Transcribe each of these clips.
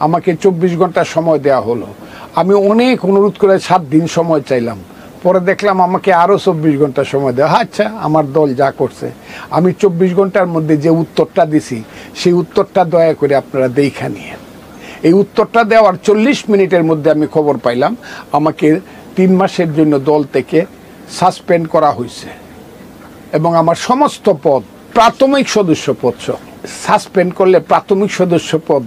আমাকে 24 ঘন্টা সময় দেয়া হলো। আমি অনেক অনুরোধ করে 7 দিন সময় চাইলাম। পরে দেখলাম আমাকে আরও 24 ঘন্টা সময় দেওয়া। আচ্ছা, আমার দল যা করছে, আমি 24 ঘন্টার মধ্যে যে উত্তরটা দিছি সেই উত্তরটা দয়া করে আপনারা দেখা নিয়েন। এই উত্তরটা দেওয়ার 40 মিনিটের মধ্যে আমি খবর পাইলাম আমাকে 3 মাসের জন্য দল থেকে সাসপেন্ড করা হয়েছে এবং আমার সমস্ত পদ, প্রাথমিক সদস্য পদ সাসপেন্ড করলে প্রাথমিক সদস্য পদ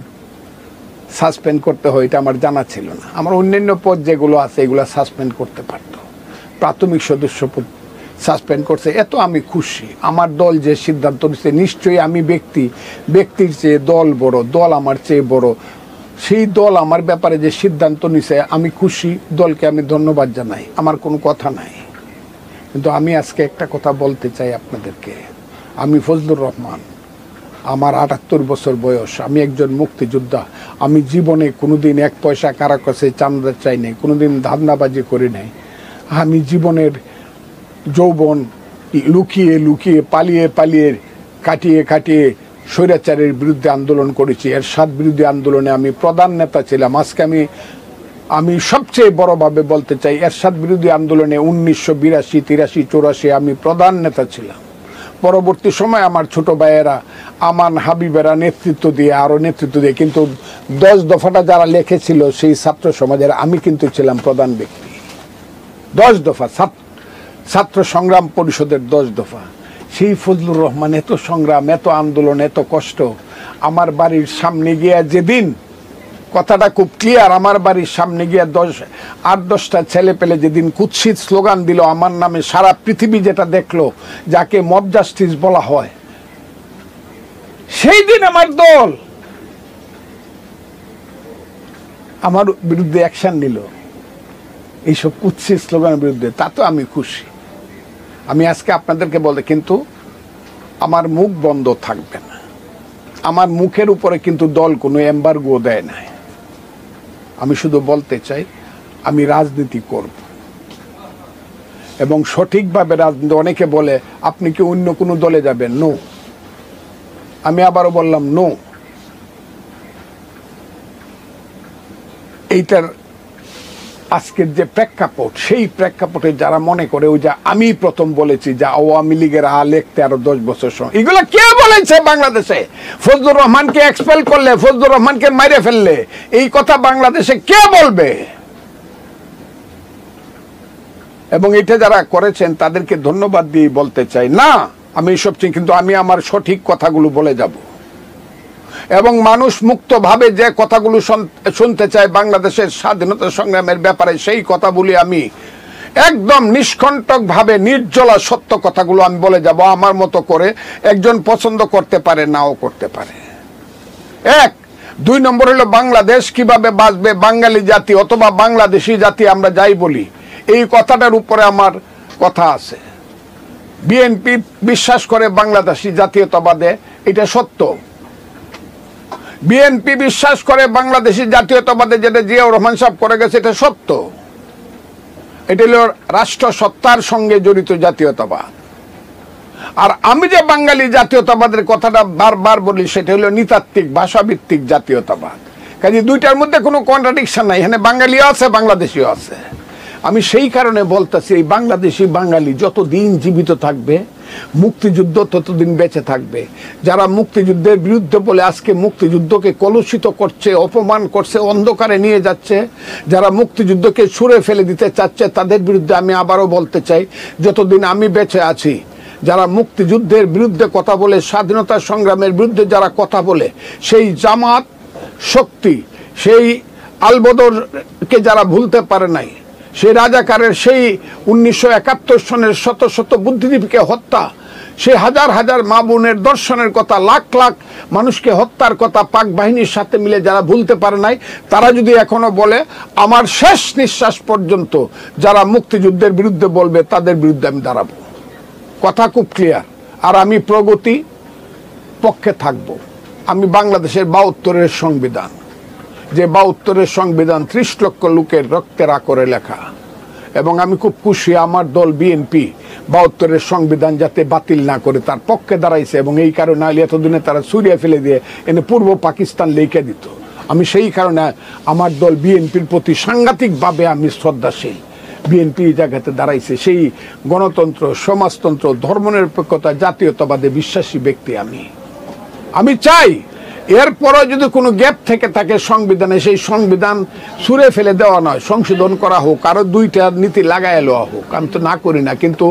সাসপেন্ড করতে হয় এটা আমার জানা ছিল না। আমার অন্যান্য পদ যেগুলো আছে এগুলো সাসপেন্ড করতে পারতো, প্রাথমিক সদস্য পদ সাসপেন্ড করছে। এত আমি খুশি। আমার দল যে সিদ্ধান্ত নিচ্ছে, নিশ্চয়ই আমি ব্যক্তির চেয়ে দল বড়, দল আমার চেয়ে বড়। সেই দল আমার ব্যাপারে যে সিদ্ধান্ত নিছে আমি খুশি, দলকে আমি ধন্যবাদ জানাই, আমার কোনো কথা নাই। কিন্তু আমি আজকে একটা কথা বলতে চাই আপনাদেরকে। আমি ফজলুর রহমান, আমার 78 বছর বয়স, আমি একজন মুক্তিযোদ্ধা। আমি জীবনে কোনোদিন 1 পয়সা কারো কাছে চাঁদা চাই নাই, কোনোদিন ধান্দাবাজি করি নাই। আমি জীবনের যৌবন লুকিয়ে লুকিয়ে, পালিয়ে পালিয়ে, কাটিয়ে স্বৈরাচারের বিরুদ্ধে আন্দোলন করেছি। এরশাদ বিরোধী আন্দোলনে আমি প্রধান নেতা ছিলাম। আজকে আমি সবচেয়ে বড়ভাবে বলতে চাই, এরশাদ বিরোধী আন্দোলনে 1982, 83, 84 আমি প্রধান নেতা ছিলাম। পরবর্তী সময় আমার ছোট ভাইয়েরা, আমান, হাবিবেরা নেতৃত্ব দিয়ে কিন্তু 10 দফাটা যারা লিখেছিল সেই ছাত্র সমাজের আমি কিন্তু ছিলাম প্রধান ব্যক্তি। 10 দফা ছাত্র সংগ্রাম পরিষদের 10 দফা। সেই ফজলুর রহমান এত সংগ্রাম, এত আন্দোলন, এত কষ্ট। আমার বাড়ির সামনে গিয়া যেদিন, কথাটা খুব ক্লিয়ার, আমার বাড়ির সামনে গিয়া 8-10টা ছেলে পেলে যেদিন কুৎসিত স্লোগান দিল আমার নামে, সারা পৃথিবী যেটা দেখলো, যাকে মব জাস্টিস বলা হয়, সেই দিন আমার দল আমার বিরুদ্ধে অ্যাকশন নিল, এইসব কুৎসিত স্লোগানের বিরুদ্ধে। তা তো আমি খুশি। আমি আজকে আপনাদেরকে বলতে, কিন্তু আমার মুখ বন্ধ থাকবে না। আমার মুখের উপরে কিন্তু দল কোনো এম্বার্গো দেয় নাই। আমি শুধু বলতে চাই, আমি রাজনীতি করব এবং সঠিকভাবে রাজনীতি। অনেকে বলে আপনি কি অন্য কোনো দলে যাবেন? নো। আমি আবারও বললাম নো। এইটার আজকের যে প্রেক্ষাপট, সেই প্রেক্ষাপটে যারা মনে করে ওই যে আমি প্রথম বলেছি যে আওয়ামী লীগের লিখতে আরো 10 বছর সময়, এগুলো কে বলেছে বাংলাদেশে? ফজলুর রহমানকে এক্সপেল করলে, ফজলুর রহমানকে মাইরে ফেললে এই কথা বাংলাদেশে কে বলবে? এবং এটা যারা করেছেন তাদেরকে ধন্যবাদ দিয়ে বলতে চাই, না আমি এসব চিনি, কিন্তু আমি আমার সঠিক কথাগুলো বলে যাব এবং মানুষ মুক্তভাবে যে কথাগুলো শুনতে চায় বাংলাদেশের স্বাধীনতা সংগ্রামের ব্যাপারে, সেই কথা বলি আমি একদম নিষ্কণ্টকভাবে, নির্জলা সত্য কথাগুলো আমি বলে যাব আমার মতো করে। একজন পছন্দ করতে পারে, নাও করতে পারে। 1, 2 নম্বর হলো বাংলাদেশ কিভাবে বাঁচবে, বাঙালি জাতি অথবা বাংলাদেশি জাতি আমরা যাই বলি, এই কথাটার উপরে আমার কথা আছে। বিএনপি বিশ্বাস করে বাংলাদেশি জাতীয়তাবাদে, এটা সত্য। বিএনপি বিশ্বাস করে বাংলাদেশি জাতীয়তাবাদে, যেটা জিয়াউর রহমান সাহেব করে গেছে, এটা সত্য। এটা হলো রাষ্ট্র সত্তার সঙ্গে জড়িত জাতীয়তাবাদ। আর আমি যে বাঙালি জাতীয়তাবাদের কথাটা বারবার বলি, সেটা হলো নৃতাত্ত্বিক, ভাষাভিত্তিক জাতীয়তাবাদ। কাজে দুইটার মধ্যে কোনো কন্ট্রাডিকশন নাই। এখানে বাঙালিও আছে, বাংলাদেশিও আছে। আমি সেই কারণে বলতেছি, এই বাংলাদেশি বাঙালি যতদিন জীবিত থাকবে, মুক্তিযুদ্ধ ততদিন বেঁচে থাকবে। যারা মুক্তিযুদ্ধের বিরুদ্ধে বলে আজকে মুক্তিযুদ্ধকে কলুষিত করছে, অপমান করছে, অন্ধকারে নিয়ে যাচ্ছে, যারা মুক্তিযুদ্ধকে ছুঁড়ে ফেলে দিতে চাচ্ছে, তাদের বিরুদ্ধে আমি আবারও বলতে চাই, যতদিন আমি বেঁচে আছি, যারা মুক্তিযুদ্ধের বিরুদ্ধে কথা বলে, স্বাধীনতা সংগ্রামের বিরুদ্ধে যারা কথা বলে, সেই জামাত শক্তি, সেই আলবদরকে যারা ভুলতে পারে নাই, সেই রাজাকারের, সেই 1971 সনের শত শত বুদ্ধিজীবীকে হত্যা, সেই হাজার হাজার মা বোনের দর্শনের কথা, লাখ লাখ মানুষকে হত্যার কথা পাক বাহিনীর সাথে মিলে যারা ভুলতে পারে নাই, তারা যদি এখনো বলে, আমার শেষ নিঃশ্বাস পর্যন্ত যারা মুক্তিযুদ্ধের বিরুদ্ধে বলবে, তাদের বিরুদ্ধে আমি দাঁড়াবো। কথা খুব ক্লিয়ার। আর আমি প্রগতি পক্ষে থাকব। আমি বাংলাদেশের 72-এর সংবিধান, যে 72-এর সংবিধান 30 লক্ষ লোকের রক্তের আকরে লেখা, এবং আমি খুব খুশি আমার দল বিএনপি 72-এর সংবিধান যাতে বাতিল না করে তার পক্ষে দাঁড়াইছে। এবং এই কারণে এতদিনে তারা সুরিয়া ফেলে দিয়ে এনে পূর্ব পাকিস্তান লিখে দিত। আমি সেই কারণে আমার দল বিএনপির প্রতি সাংঘাতিকভাবে আমি শ্রদ্ধাশীল। বিএনপি জায়গাতে দাঁড়াইছে, সেই গণতন্ত্র, সমাজতন্ত্র, ধর্মনিরপেক্ষতা, জাতীয়তাবাদে বিশ্বাসী ব্যক্তি আমি চাই এরপরও যদি কোনো গ্যাপ থেকে থাকে সংবিধানে, সেই সংবিধান ছুঁড়ে ফেলে দেওয়া নয়, সংশোধন করা হোক, আরো 2টা নীতি লাগাই লওয়া হোক। আমি তো না করি না, কিন্তু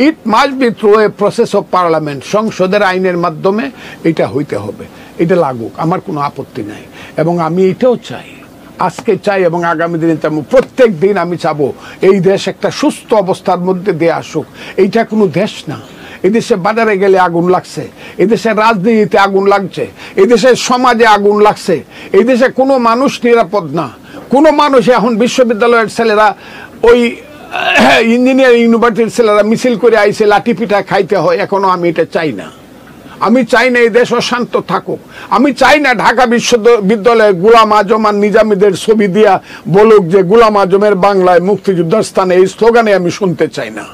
it must be through a process of parliament, সংসদের আইনের মাধ্যমে এটা হইতে হবে, এটা লাগুক, আমার কোনো আপত্তি নাই। এবং আমি এটাও চাই, আজকে চাই এবং আগামী দিনে চাবো, প্রত্যেক দিন আমি চাবো এই দেশ একটা সুস্থ অবস্থার মধ্যে দিয়ে আসুক। এইটা কোনো দেশ না, এদেশে বাজারে গেলে আগুন লাগছে, এদেশের রাজনীতিতে আগুন লাগছে, এদেশের সমাজে আগুন লাগছে, এই দেশে কোনো মানুষ নিরাপদ না। কোনো মানুষ এখন বিশ্ববিদ্যালয়ের ছেলেরা, ওই ইঞ্জিনিয়ারিং ইউনিভার্সিটির ছেলেরা মিছিল করে আইসে লাঠি পিঠা খাইতে হয়। এখনো আমি এটা চাই না। আমি চাই না এই দেশ অশান্ত থাকুক। আমি চাই না ঢাকা বিশ্ববিদ্যালয়ে গোলাম আজম আর নিজামীদের ছবি দিয়া বলুক যে গোলাম আজমের বাংলায় মুক্তিযুদ্ধের স্থানে, এই স্লোগানে আমি শুনতে চাই না।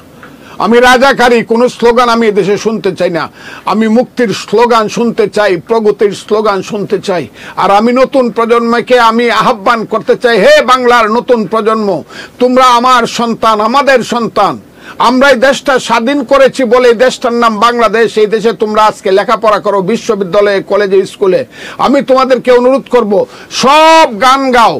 আমি রাজাকারী কোন স্লোগান আমি এদেশে শুনতে চাই না। আমি মুক্তির স্লোগান শুনতে চাই, প্রগতির স্লোগান শুনতে চাই। আর আমি নতুন প্রজন্মকে আমি আহ্বান করতে চাই, হে বাংলার নতুন প্রজন্ম, তোমরা আমার সন্তান, আমাদের সন্তান। আমরা এই দেশটা স্বাধীন করেছি বলে এই দেশটার নাম বাংলাদেশ। এই দেশে তোমরা আজকে লেখাপড়া করো, বিশ্ববিদ্যালয়ে, কলেজে, স্কুলে। আমি তোমাদেরকে অনুরোধ করব, সব গান গাও,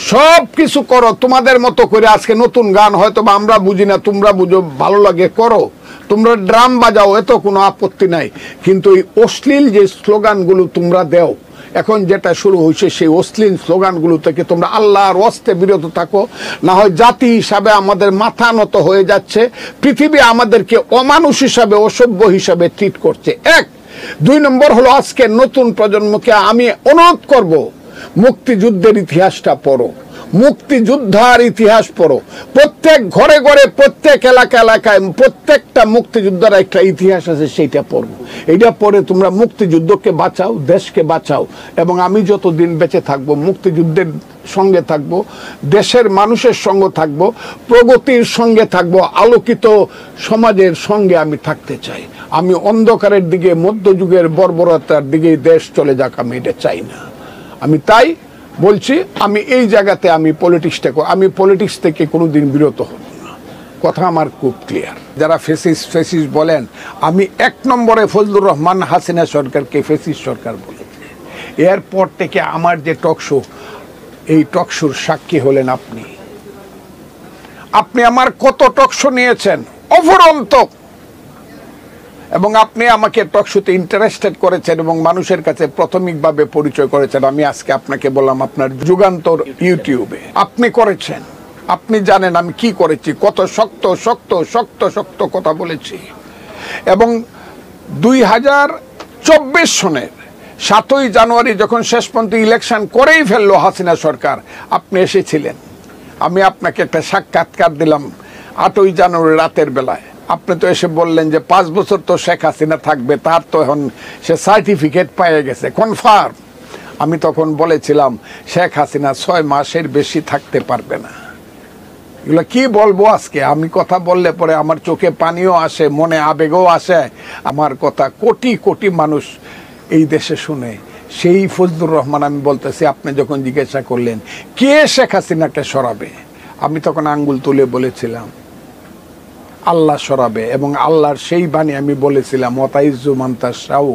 সব কিছু করো তোমাদের মতো করে। আজকে নতুন গান হয়তো বা আমরা বুঝি না, তোমরা বুঝো, ভালো লাগে, করো। তোমরা ড্রাম বাজাও, এত কোনো আপত্তি নাই। কিন্তু এই অশ্লীল যে স্লোগানগুলো তোমরা দেও, এখন যেটা শুরু হয়েছে, সেই অশ্লীল স্লোগানগুলো থেকে তোমরা আল্লাহর ওয়াস্তে বিরত থাকো। না হয় জাতি হিসাবে আমাদের মাথা নত হয়ে যাচ্ছে, পৃথিবী আমাদেরকে অমানুষ হিসাবে, অসভ্য হিসাবে ট্রিট করছে। 1 2 নম্বর হলো, আজকে নতুন প্রজন্মকে আমি অনুরোধ করব, মুক্তিযুদ্ধের ইতিহাসটা পড়ো, মুক্তিযোদ্ধার ইতিহাস পড়ো। প্রত্যেক ঘরে ঘরে, প্রত্যেক এলাকায় প্রত্যেকটা মুক্তিযোদ্ধার একটা ইতিহাস আছে, সেইটা পড়ো। এইটা পড়ে তোমরা মুক্তিযুদ্ধকে বাঁচাও, দেশকে বাঁচাও। এবং আমি যতদিন বেঁচে থাকবো মুক্তিযুদ্ধের সঙ্গে থাকবো, দেশের মানুষের সঙ্গে থাকবো, প্রগতির সঙ্গে থাকবো, আলোকিত সমাজের সঙ্গে আমি থাকতে চাই। আমি অন্ধকারের দিকে, মধ্যযুগের বর্বরতার দিকে দেশ চলে যাক, আমি এটা চাই না। আমি তাই বলছি, আমি এই জায়গাতে আমি পলিটিক্স থেকে কোনোদিন বিরত হব না, কথা আমার খুব ক্লিয়ার। যারা ফেসিস বলেন, আমি 1 নম্বরে ফজলুর রহমান হাসিনা সরকারকে ফেসিস সরকার বলেছি। এরপর থেকে আমার যে টকশো, এই টকশোর সাক্ষী হলেন আপনি আমার কত টকশো নিয়েছেন অফুরন্ত, এবং আপনি আমাকে টকশোতে ইন্টারেস্টেড করেছেন এবং মানুষের কাছে প্রাথমিকভাবে পরিচয় করেছেন। আমি আজকে আপনাকে বললাম, আপনার যুগান্তর ইউটিউবে আপনি করেছেন, আপনি জানেন আমি কি করেছি, কত শক্ত শক্ত শক্ত শক্ত কথা বলেছি। এবং 2024 সনের 7ই জানুয়ারি যখন শেষ পর্যন্ত ইলেকশন করেই ফেললো হাসিনা সরকার, আপনি এসেছিলেন। আমি আপনাকে একটা সাক্ষাৎকার দিলাম 8ই জানুয়ারি রাতের বেলায়। আপনি তো এসে বললেন যে 5 বছর তো শেখ হাসিনা থাকবে, তার তো এখন সে সার্টিফিকেট পেয়ে গেছে, কনফার্ম। আমি তখন বলেছিলাম শেখ হাসিনা 6 মাসের বেশি থাকতে পারবে না। এগুলো কি বলবো আজকে, আমি কথা বললে পরে আমার চোখে পানিও আসে, মনে আবেগও আসে। আমার কথা কোটি কোটি মানুষ এই দেশে শুনে। সেই ফজলুর রহমান আমি বলতেছি, আপনি যখন জিজ্ঞাসা করলেন কে শেখ হাসিনাকে সরাবে, আমি তখন আঙ্গুল তুলে বলেছিলাম আল্লাহ সরাবে। এবং আল্লাহর সেই বাণী আমি বলেছিলাম, ওয়াতাইজ্জু মান্তাস শাহু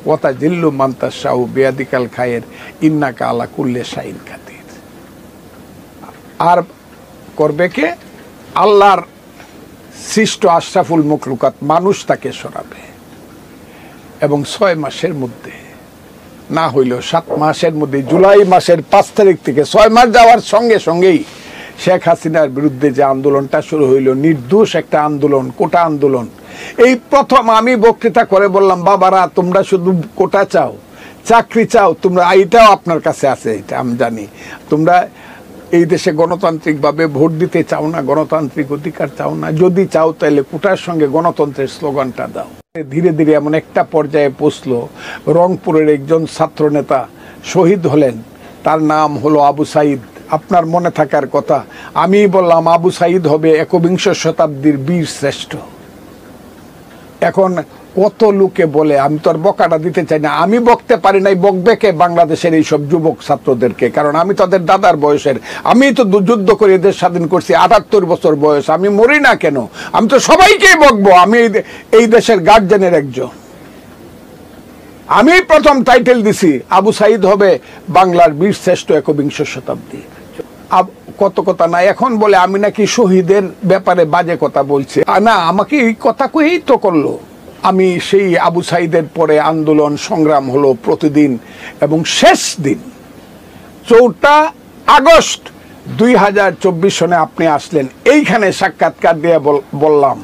ওয়াতা জিল্লু মান্তাস শাহু বিয়াদিকাল খায়ের ইন্নাকা আলা কুল্লে শাইন খাতির। আর করবে কে? আল্লাহর সৃষ্ট আশরাফুল মখলুকাত মানুষ তাকে সরাবে। এবং 6 মাসের মধ্যে, না হইলেও 7 মাসের মধ্যে, জুলাই মাসের 5 তারিখ থেকে 6 মাস যাওয়ার সঙ্গে সঙ্গেই শেখ হাসিনার বিরুদ্ধে যে আন্দোলনটা শুরু হইল, নির্দোষ একটা আন্দোলন, কোটা আন্দোলন। এই প্রথম আমি বক্তৃতা করে বললাম, বাবারা তোমরা শুধু কোটা চাও, চাকরি চাও, তোমরা এইটাও আপনার কাছে আছে, এটা আমি জানি। তোমরা এই দেশে গণতান্ত্রিকভাবে ভোট দিতে চাও না, গণতান্ত্রিক অধিকার চাও না। যদি চাও তাহলে কোটার সঙ্গে গণতন্ত্রের স্লোগানটা দাও। ধীরে ধীরে এমন একটা পর্যায়ে পৌঁছলো, রংপুরের একজন ছাত্র নেতা শহীদ হলেন, তার নাম হলো আবু সাইদ। আপনার মনে থাকার কথা, আমি বললাম আবু সাইদ হবে 21 শতাব্দীর বীর শ্রেষ্ঠ। এখন কত লোকে বলে, আমি তো আর বকাটা দিতে চাই না, আমি বকতে পারি নাই, বকবে কে বাংলাদেশের এইসব যুবক ছাত্রদেরকে, কারণ আমি তাদের দাদার বয়সের, আমি তো যুদ্ধ করে দেশ স্বাধীন করছি, 78 বছর বয়স, আমি মরি না কেন, আমি তো সবাইকেই বকবো, আমি এই দেশের গার্জেনের একজন। আমি প্রথম টাইটেল দিছি আবু সাইদ হবে বাংলার বীর শ্রেষ্ঠ একবিংশ শতাব্দী। কত কথা না, এখন বলে আমি নাকি শহীদের ব্যাপারে বাজে কথা বলছি, না আমাকে এই কথা কয়েই তো করলো। আমি সেই আবু সাইদের পরে আন্দোলন সংগ্রাম হলো প্রতিদিন, এবং শেষ দিন 4 আগস্ট 2024 সনে আপনি আসলেন, এইখানে সাক্ষাৎকার দিয়ে বললাম,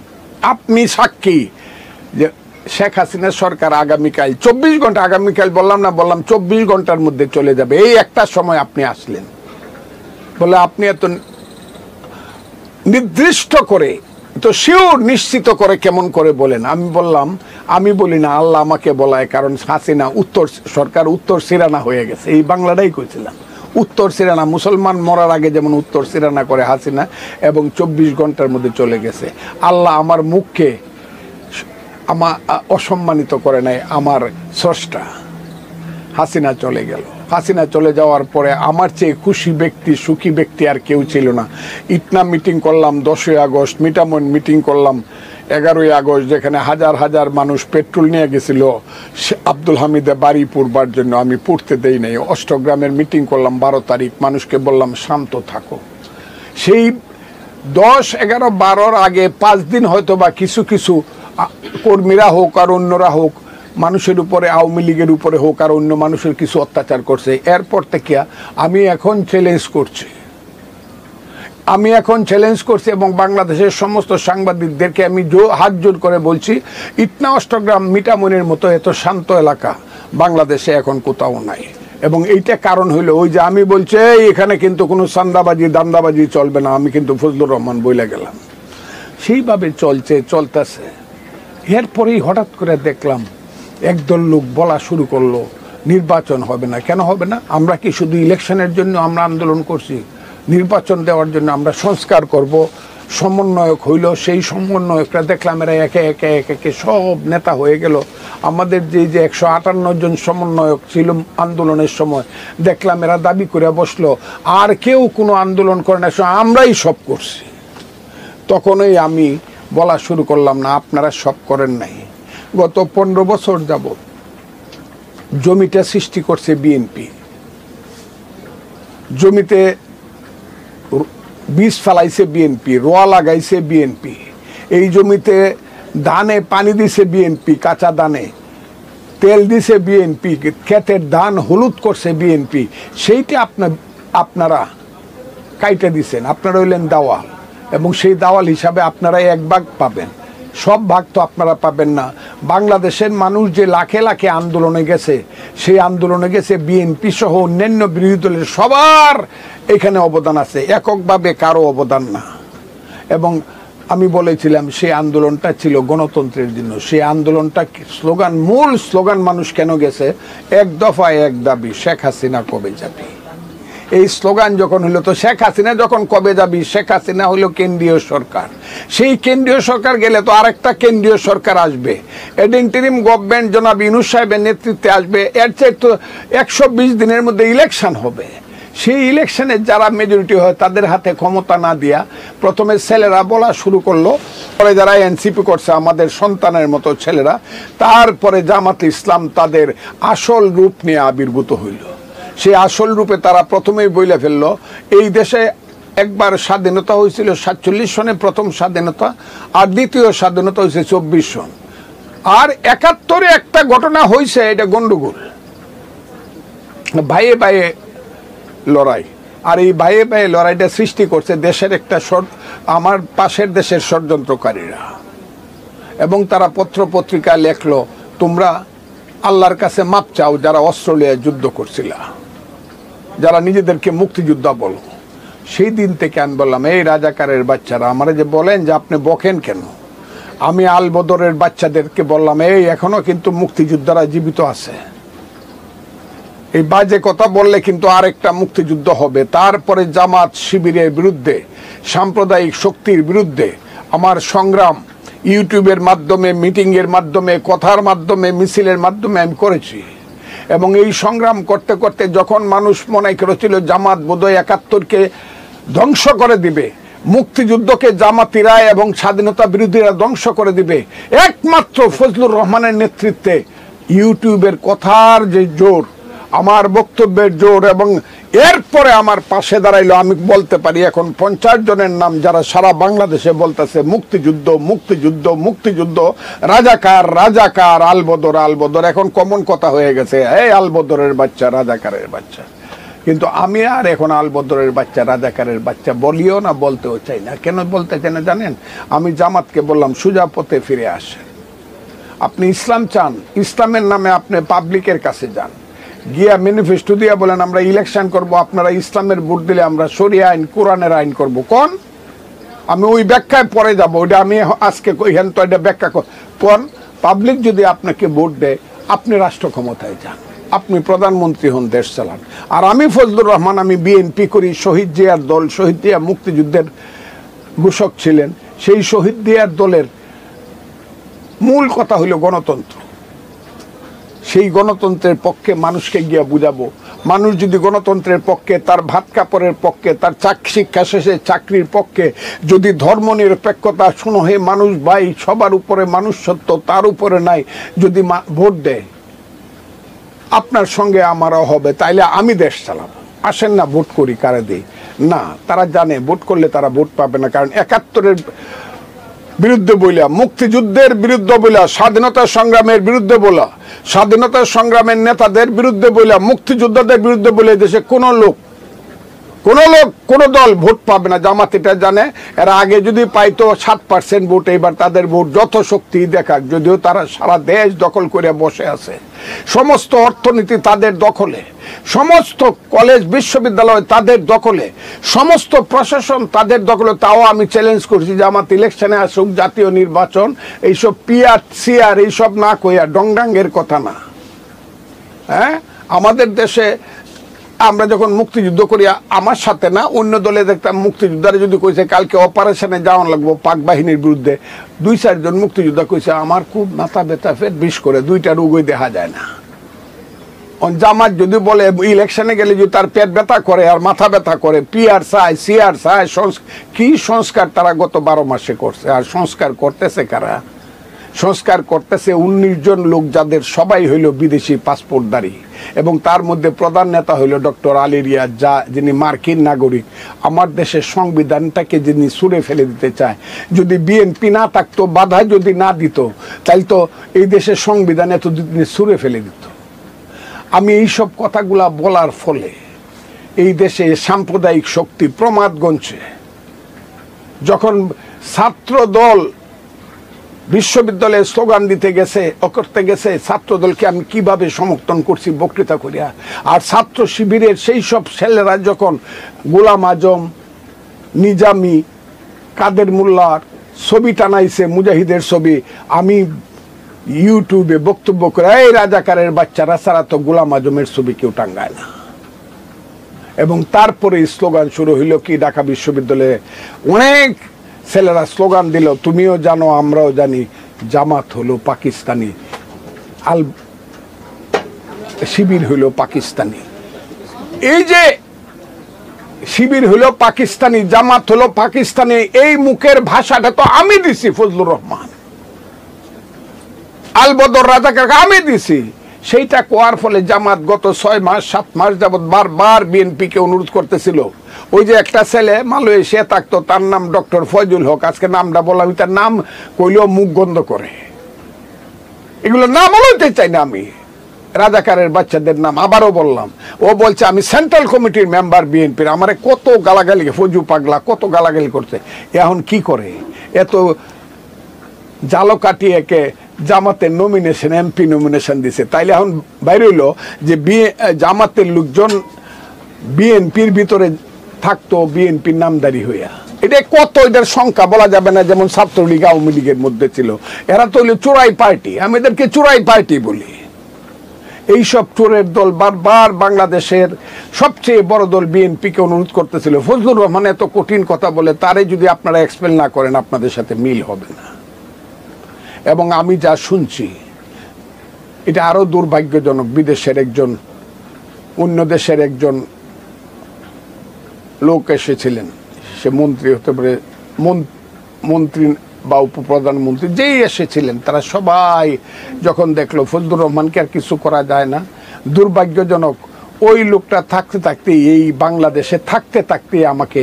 আপনি সাক্ষী যে শেখ হাসিনার সরকার আগামীকাল 24 ঘন্টা, আগামীকাল বললাম না, বললাম 24 ঘন্টার মধ্যে চলে যাবে, এই একটা সময় আপনি আসলেন। বলে আপনি এত নির্দিষ্ট করে, তো শিওর নিশ্চিত করে কেমন করে বলেন? আমি বললাম, আমি বলি না, আল্লাহ আমাকে বলায়, কারণ হাসিনা সরকার উত্তর সিরানা হয়ে গেছে, এই বাংলাটাই কইছিলাম, উত্তর সিরানা, মুসলমান মরার আগে যেমন উত্তর সিরানা করে হাসিনা, এবং 24 ঘন্টার মধ্যে চলে গেছে। আল্লাহ আমার মুখকে অসম্মানিত করে নাই, আমার স্রষ্টা। হাসিনা চলে গেল, হাসিনা চলে যাওয়ার পরে আমার চেয়ে খুশি ব্যক্তি, সুখী ব্যক্তি আর কেউ ছিল না। ইটনা মিটিং করলাম 10ই আগস্ট, মিটামন মিটিং করলাম 11ই আগস্ট, যেখানে হাজার হাজার মানুষ পেট্রোল নিয়ে গেছিল আব্দুল হামিদে বাড়ি পুড়বার জন্য, আমি পুড়তে দেই নাই। অষ্টগ্রামের মিটিং করলাম 12 তারিখ, মানুষকে বললাম শান্ত থাকো। সেই 10, 11, 12 আগে 5 দিন হয়তো বা কিছু কিছু কর্মীরা হোক আর অন্যরা হোক, মানুষের উপরে, আওয়ামী লীগের উপরে হোক আর অন্য মানুষের কিছু অত্যাচার করছে। এরপর থেকে আমি এখন চ্যালেঞ্জ করছি, এবং বাংলাদেশের সমস্ত সাংবাদিকদেরকে আমি হাত জোর করে বলছি, ইটনা অষ্টগ্রাম মিটামনের মতো এত শান্ত এলাকা বাংলাদেশে এখন কোথাও নাই। এবং এইটা কারণ হইলো, ওই যে আমি বলছি এখানে কিন্তু কোনো চান্দাবাজি দান্দাবাজি চলবে না, আমি কিন্তু ফজলুর রহমান বইলা গেলাম, সেইভাবে চলতেছে। এরপরেই হঠাৎ করে দেখলাম একদল লোক বলা শুরু করলো নির্বাচন হবে না। কেন হবে না? আমরা কি শুধু ইলেকশনের জন্য আমরা আন্দোলন করছি? নির্বাচন দেওয়ার জন্য আমরা সংস্কার করব। সমন্বয়ক হইল, সেই সমন্বয়করা দেখলাম এরা একে একে সব নেতা হয়ে গেল। আমাদের যে 158 জন সমন্বয়ক ছিল আন্দোলনের সময়, দেখলাম এরা দাবি করে বসলো আর কেউ কোনো আন্দোলন করে না, আমরাই সব করছি। তখনই আমি বলা শুরু করলাম, না আপনারা সব করেন নাই। গত 15 বছর যাবত জমিটা সৃষ্টি করছে বিএনপি, জমিতে বীজ ফেলাইছে বিএনপি, রোয়া লাগাইছে বিএনপি, এই জমিতে ধানে পানি দিছে বিএনপি, কাঁচা ধানে তেল দিছে বিএনপি, ক্ষেতের ধান হলুদ করছে বিএনপি, সেইটা আপনারা কাইটে দিছেন, আপনারা হইলেন দাওয়াল, এবং সেই দাওয়াল হিসাবে আপনারা 1 ভাগ পাবেন, সব ভাগ তো আপনারা পাবেন না। বাংলাদেশের মানুষ যে লাখে লাখে আন্দোলনে গেছে, সেই আন্দোলনে গেছে বিএনপি সহ অন্যান্য বিরোধী দলের সবার এখানে অবদান আছে, এককভাবে কারো অবদান না। এবং আমি বলেছিলাম সেই আন্দোলনটা ছিল গণতন্ত্রের জন্য, সেই আন্দোলনটা মূল স্লোগান মানুষ কেন গেছে, 1 দফা 1 দাবি, শেখ হাসিনা কবে যাবে। এই স্লোগান যখন হলো, তো শেখ হাসিনা যখন কবে যাবি, শেখ হাসিনা হলো কেন্দ্রীয় সরকার, সেই কেন্দ্রীয় সরকার গেলে তো আরেকটা কেন্দ্রীয় সরকার আসবে, ইন্টারিম গভর্নমেন্ট জনাব ইউনূস সাহেবের নেতৃত্বে আসবে, এর চেয়ে তো 120 দিনের মধ্যে ইলেকশন হবে। সেই ইলেকশনে যারা মেজরিটি হয় তাদের হাতে ক্ষমতা না দিয়া প্রথমে ছেলেরা বলা শুরু করলো, পরে যারা এনসিপি করছে আমাদের সন্তানের মতো ছেলেরা, তারপরে জামাত ইসলাম তাদের আসল রূপ নিয়ে আবির্ভূত হইল। সেই আসল রূপে তারা প্রথমেই বইলে ফেললো, এই দেশে একবার স্বাধীনতা হয়েছিল 47 সনে প্রথম স্বাধীনতা, আর দ্বিতীয় স্বাধীনতা হয়েছে 24 সন, আর 71-এ একটা ঘটনা হয়েছে, এটা গন্ডগোল, ভাইয়ে ভাইয়ে লড়াই, আর এই ভাইয়ে ভাইয়ে লড়াইটা সৃষ্টি করছে দেশের একটা আমার পাশের দেশের ষড়যন্ত্রকারীরা, এবং তারা পত্র পত্রিকা লেখলো, তোমরা আল্লাহর কাছে মাপ চাও যারা অস্ট্রেলিয়ায় যুদ্ধ করছিল, যারা নিজেদেরকে মুক্তিযোদ্ধা বলো। সেই দিন থেকে আমি বললাম, এই রাজাকারের বাচ্চারা আমারা যে বলেন যে আপনি বকেন কেন, আমি আল বদরের বাচ্চাদেরকে বললাম, এই এখনো কিন্তু মুক্তিযোদ্ধারা জীবিত আছে, এই বাজে কথা বললে কিন্তু আরেকটা মুক্তিযুদ্ধ হবে। তারপরে জামাত শিবিরের বিরুদ্ধে, সাম্প্রদায়িক শক্তির বিরুদ্ধে আমার সংগ্রাম ইউটিউবের মাধ্যমে, মিটিংয়ের মাধ্যমে, কথার মাধ্যমে, মিছিলের মাধ্যমে আমি করেছি। এবং এই সংগ্রাম করতে করতে যখন মানুষ মনে করেছিল জামাত বোধহয় ৭১কে ধ্বংস করে দিবে, মুক্তিযুদ্ধকে জামাতিরা এবং স্বাধীনতা বিরোধীরা ধ্বংস করে দিবে, একমাত্র ফজলুর রহমানের নেতৃত্বে ইউটিউবের কথার যে জোর, আমার বক্তব্যের জোর, এবং এরপরে আমার পাশে দাঁড়াইলো, আমি বলতে পারি এখন ৫০ জনের নাম যারা সারা বাংলাদেশে বলতেছে মুক্তিযুদ্ধ মুক্তিযুদ্ধ মুক্তিযুদ্ধ, রাজাকার রাজাকার, আলবদর আলবদর, এখন কমন কথা হয়ে গেছে, এই আলবদরের বাচ্চা, রাজাকারের বাচ্চা। কিন্তু আমি আর এখন আলবদরের বাচ্চা, রাজাকারের বাচ্চা বলিও না, বলতেও চাই না। কেন বলতে চাই না জানেন? আমি জামাতকে বললাম সোজা পথে ফিরে আসেন। আপনি ইসলাম চান, ইসলামের নামে আপনি পাবলিকের কাছে যান, গিয়া ম্যানিফেস্টো দিয়া বলেন আমরা ইলেকশন করব, আপনারা ইসলামের ভোট দিলে আমরা শরিয়া আইন, কোরআনের আইন করব। কোন? আমি ওই ব্যাখ্যায় পরে যাব, ওইটা আমি আজকে কইহেন তো এটা ব্যাখ্যা কোন? পাবলিক যদি আপনাকে ভোট দেয়, আপনি রাষ্ট্র ক্ষমতায় যান, আপনি প্রধানমন্ত্রী হন, দেশ চালান। আর আমি ফজলুর রহমান, আমি বিএনপি করি, শহীদ জিয়ার দল, শহীদ জিয়া মুক্তিযুদ্ধের ঘোষক ছিলেন, সেই শহীদ জিয়ার দলের মূল কথা হইল গণতন্ত্র। সেই গণতন্ত্রের পক্ষে মানুষকে গিয়া বুঝাবো। মানুষ যদি গণতন্ত্রের পক্ষে, তার ভাত কাপড়ের পক্ষে, তার শিক্ষা শেষে চাকরির পক্ষে, যদি ধর্ম নিরপেক্ষতা, শুনো হে মানুষ ভাই, সবার উপরে মানুষ সত্য, তার উপরে নাই, যদি ভোট দেয়, আপনার সঙ্গে আমারও হবে, তাইলে আমি দেশ চালাবো। আসেন না ভোট করি, কারে দিই না। তারা জানে ভোট করলে তারা ভোট পাবে না, কারণ ৭১-এর বিরুদ্ধে বইলা, মুক্তিযুদ্ধের বিরুদ্ধে বইলা, স্বাধীনতা সংগ্রামের বিরুদ্ধে বলা, স্বাধীনতা সংগ্রামের নেতাদের বিরুদ্ধে বইলা, মুক্তিযোদ্ধাদের বিরুদ্ধে বলে দেশে কোনো লোক, কোনো দল ভোট পাবে না। জামাত এটা জানে। এরা আগে যদি পাইতো ৭% ভোট, এবার তাদের ভোট যত শক্তি দেখাক, যদিও তারা সারা দেশ দখল করে বসে আছে, সমস্ত অর্থনীতি তাদের দখলে, সমস্ত কলেজ বিশ্ববিদ্যালয় তাদের দখলে, সমস্ত প্রশাসন তাদের দখলে। তাও আমি চ্যালেঞ্জ করছি জামাত ইলেকশনে আসুক, জাতীয় নির্বাচন, এইসব পিআর সিআর এইসব না কইয়া, ডংডাঙ্গের কথা না। হ্যাঁ, আমাদের দেশে আমরা যখন মুক্তিযুদ্ধ করি, আমার সাথে না, অন্য দলে দেখতাম মুক্তিযোদ্ধারা যদি কইছে কালকে অপারেশনে যাওয়ান লাগবো পাক বাহিনীর বিরুদ্ধে, ২-৪ জন মুক্তিযোদ্ধা কইছে আমার খুব মাথা ব্যথা, পেট বিষ করে, 2টা রোগই দেখা যায় না। জামাত যদি বলে ইলেকশনে গেলে যদি তার পেট ব্যথা করে আর মাথা ব্যথা করে, পিআর চায়, সিআর চায়, কি সংস্কার তারা গত 12 মাসে করছে? আর সংস্কার করতেছে কারা? সংস্কার করতেছে 19 জন লোক, যাদের সবাই হইল বিদেশি পাসপোর্টধারী, এবং তার মধ্যে প্রধান নেতা হইল ডক্টর আলী রিয়াজ, যিনি মার্কিন নাগরিক। আমার দেশের সংবিধানটাকে যিনি ছুঁড়ে ফেলে দিতে চায়। যদি বিএনপি না থাকতো, বাধা যদি না দিত, তাহলে তো এই দেশের সংবিধান এতদিন ছুঁড়ে ফেলে দিত। আমি এইসব কথাগুলা বলার ফলে এই দেশে সাম্প্রদায়িক শক্তি প্রমাদ গণছে। যখন ছাত্র দল বিশ্ববিদ্যালয়ে স্লোগান দিতে গেছে, করতে গেছে, ছাত্রদলকে আমি কিভাবে সমর্থন করছি বক্তৃতা করিয়া। আর ছাত্র শিবিরের সেই সব ছেলেরা যখন গোলাম আজম, নিজামি, কাদের মোল্লার ছবি টানাইছে, মুজাহিদের ছবি, আমি ইউটিউবে বক্তব্য করে, এই রাজাকারের বাচ্চারা ছাড়া তো গোলাম আজমের ছবি কেউ টাঙ্গায় না। এবং তারপরে স্লোগান শুরু হইল কি, ঢাকা বিশ্ববিদ্যালয়ে অনেক ছেলেরা স্লোগান দিল, তুমিও জানো আমরাও জানি, জামাত হলো পাকিস্তানি, শিবির হইল পাকিস্তানি। এই যে শিবির হইল পাকিস্তানি, জামাত হলো পাকিস্তানি, এই মুখের ভাষাটা তো আমি দিছি, ফজলুর রহমান, আলবদর রাজাকারকে আমি দিছি। সেইটা কোয়ার ফলে জামাত গত 6-7 মাস যাবৎ বারবার বিএনপিকে অনুরোধ করতেছিল। ওই যে একটা ছেলে মালয়েশিয়া থাকতো, তার নাম ডক্টর ফয়জুল হক, আজকে নামটা বললাম, তার নাম কইলেও মুখ গন্ধ করে, এগুলো নাম বলতে চাই না আমি, রাজাকারের বাচ্চাদের নাম আবারও বললাম। ও বলছে আমি সেন্ট্রাল কমিটির মেম্বার বিএনপির, আমারে কত গালাগালি, ফজু পাগলা কত গালাগালি করছে। এখন কি করে, এত জালো কাটিয়ে একে জামাতের নমিনেশন, এমপি নমিনেশন দিছে। তাইলে এখন বাইরে হইলো যে জামাতের লোকজন বিএনপির ভিতরে থাকতো, বিএনপির নামদারি হইয়া। এটা কত, এটার সংখ্যা বলা যাবে না। যেমন ছাত্রলীগ, আওয়ামী লীগের মধ্যে ছিল, এরা তো হইলো চোরাই পার্টি, আমি এদেরকে চোরাই পার্টি বলি। এইসব চোরের দল বারবার বাংলাদেশের সবচেয়ে বড় দল বিএনপিকে অনুরোধ করতেছিল। ফজলুর রহমান এত কঠিন কথা বলে, তারে যদি আপনারা এক্সপ্লেন না করেন, আপনাদের সাথে মিল হবে না। এবং আমি যা শুনছি এটা আরো দুর্ভাগ্যজনক। বিদেশের একজন, অন্য দেশের একজন লোক এসেছিলেন, সে মন্ত্রী হতে পারে, মন্ত্রী বা উপপ্রধানমন্ত্রী যেই এসেছিলেন, তারা সবাই যখন দেখলো ফজলুর রহমানকে আর কিছু করা যায় না, দুর্ভাগ্যজনক ওই লোকটা থাকতে থাকতে, এই বাংলাদেশে থাকতে থাকতে আমাকে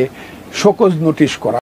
শোকজ নোটিশ করা।